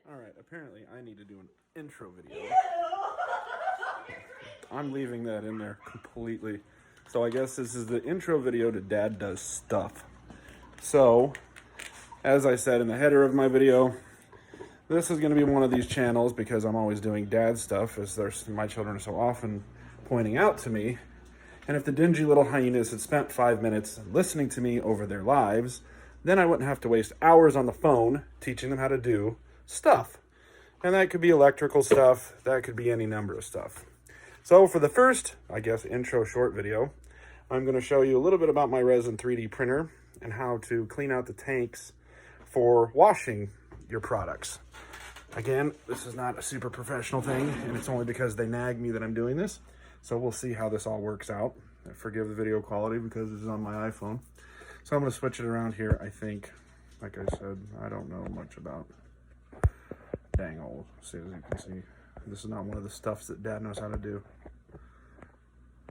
Alright, apparently I need to do an intro video. I'm leaving that in there completely. So I guess this is the intro video to Dad Does Stuff. So, as I said in the header of my video, this is going to be one of these channels because I'm always doing dad stuff, as my children are so often pointing out to me. And if the dingy little hyenas had spent 5 minutes listening to me over their lives, then I wouldn't have to waste hours on the phone teaching them how to do stuff. And that could be electrical stuff, that could be any number of stuff. So for the first, I guess, intro short video, I'm going to show you a little bit about my resin 3D printer and how to clean out the tanks for washing your products. Again, this is not a super professional thing, and it's only because they nag me that I'm doing this. So we'll see how this all works out. Forgive the video quality because this is on my iPhone. So I'm going to switch it around here. I think, like I said, I don't know much about dang old. See, as you can see, this is not one of the stuffs that Dad knows how to do.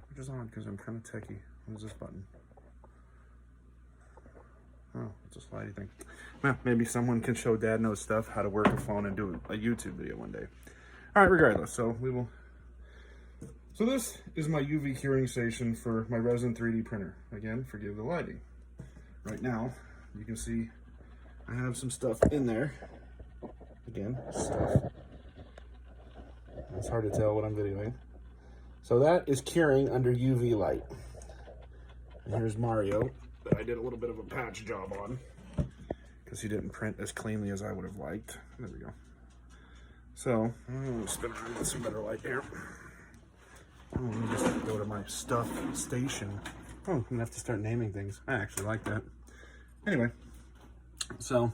Which is odd because I'm kind of techie. What is this button? Oh, it's a slidey thing. Well, maybe someone can show Dad knows stuff how to work a phone and do a YouTube video one day. All right, regardless, so this is my UV curing station for my resin 3D printer. Again, forgive the lighting. Right now, you can see I have some stuff in there. Again, stuff. It's hard to tell what I'm videoing. So that is curing under UV light. And here's Mario that I did a little bit of a patch job on because he didn't print as cleanly as I would have liked. There we go. So I'm going to spin around and get some better light here. Let me just go to my stuff station. Oh, I'm going to have to start naming things. I actually like that. Anyway, so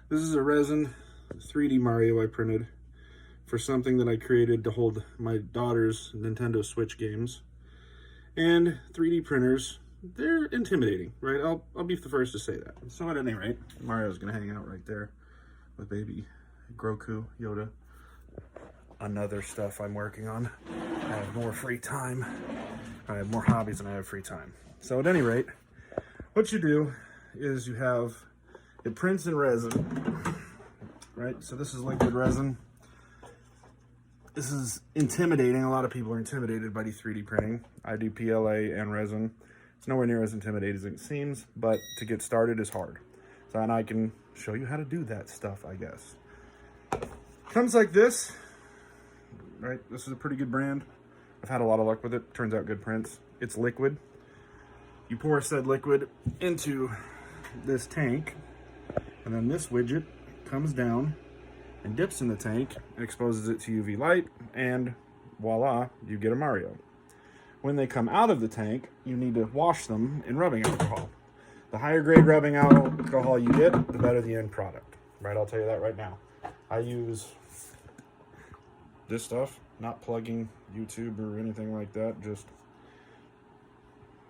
this is a resin 3D Mario I printed for something that I created to hold my daughter's Nintendo Switch games. And 3D printers, they're intimidating, right? I'll be the first to say that. So at any rate, Mario's gonna hang out right there with baby Groku, Yoda. Another stuff I'm working on. I have more free time. I have more hobbies than I have free time. So at any rate, what you do is it prints in resin, right? So this is liquid resin. This is intimidating. A lot of people are intimidated by 3D printing. I do PLA and resin. It's nowhere near as intimidating as it seems, but to get started is hard. So, and I can show you how to do that stuff, I guess. Comes like this, right? This is a pretty good brand. I've had a lot of luck with it. Turns out good prints. It's liquid. You pour said liquid into this tank, and then this widget comes down and dips in the tank and exposes it to UV light, and voila, you get a Mario. When they come out of the tank, you need to wash them in rubbing alcohol. The higher grade rubbing alcohol you get, the better the end product, right? I'll tell you that right now. I use this stuff, not plugging YouTube or anything like that, just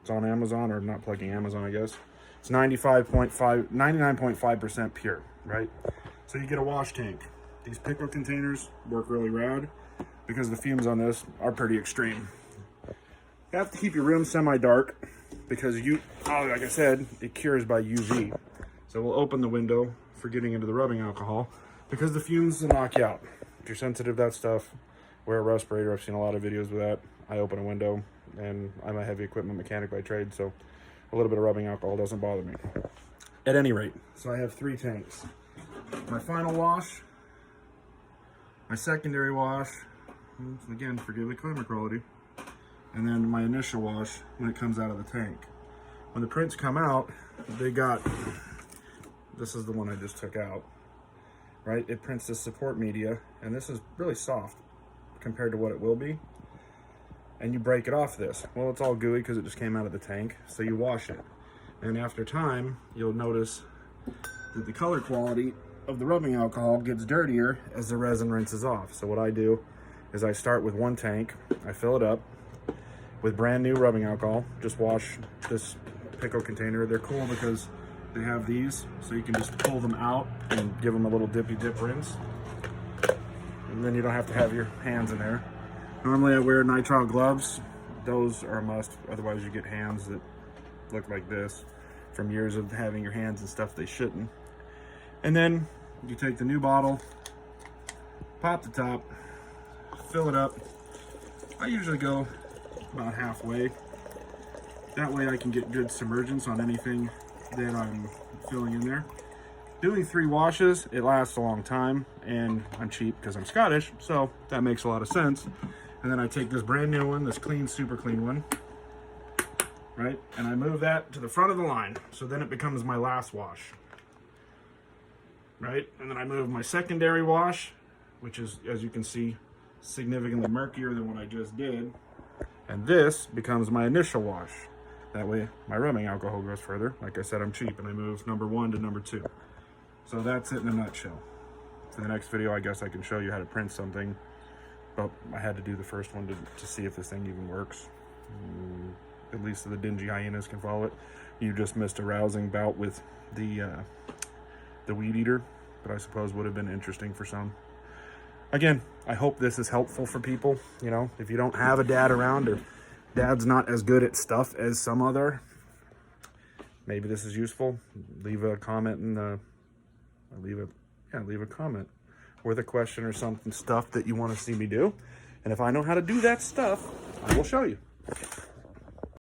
it's on Amazon, or not plugging Amazon, I guess. It's 99.5% pure, right? So you get a wash tank. These pickle containers work really rad because the fumes on this are pretty extreme. You have to keep your room semi-dark because like I said, it cures by UV. So we'll open the window for getting into the rubbing alcohol because the fumes will knock you out. If you're sensitive to that stuff, wear a respirator. I've seen a lot of videos with that. I open a window, and I'm a heavy equipment mechanic by trade, so a little bit of rubbing alcohol doesn't bother me. At any rate, so I have 3 tanks. My final wash, my secondary wash, again, forgive the camera quality, and then my initial wash when it comes out of the tank. When the prints come out, this is the one I just took out, right? It prints this support media, and this is really soft compared to what it will be. And you break it off this. Well, it's all gooey because it just came out of the tank, so you wash it. And after time, you'll notice that the color quality of the rubbing alcohol gets dirtier as the resin rinses off. So what I do is I start with 1 tank, I fill it up with brand new rubbing alcohol, just wash this pickle container. They're cool because they have these, so you can just pull them out and give them a little dippy dip rinse. And then you don't have to have your hands in there. Normally I wear nitrile gloves. Those are a must, otherwise you get hands that look like this from years of having your hands and stuff they shouldn't. And then you take the new bottle, pop the top, fill it up. I usually go about halfway. That way I can get good submergence on anything that I'm filling in there. Doing 3 washes, it lasts a long time, and I'm cheap because I'm Scottish, so that makes a lot of sense. And then I take this brand new one, this clean, super clean one, right? And I move that to the front of the line, so then it becomes my last wash, right? And then I move my secondary wash, which is, as you can see, significantly murkier than what I just did. And this becomes my initial wash. That way my rubbing alcohol goes further. Like I said, I'm cheap, and I move number 1 to number 2. So that's it in a nutshell. For the next video, I guess I can show you how to print something, but I had to do the first one to see if this thing even works. At least the dingy hyenas can follow it. You just missed a rousing bout with the weed eater, but I suppose would have been interesting for some. Again, I hope this is helpful for people. You know, if you don't have a dad around, or dad's not as good at stuff as some other, maybe this is useful. Leave a comment in the leave a comment with a question or something, stuff that you want to see me do, and if I know how to do that stuff, I will show you.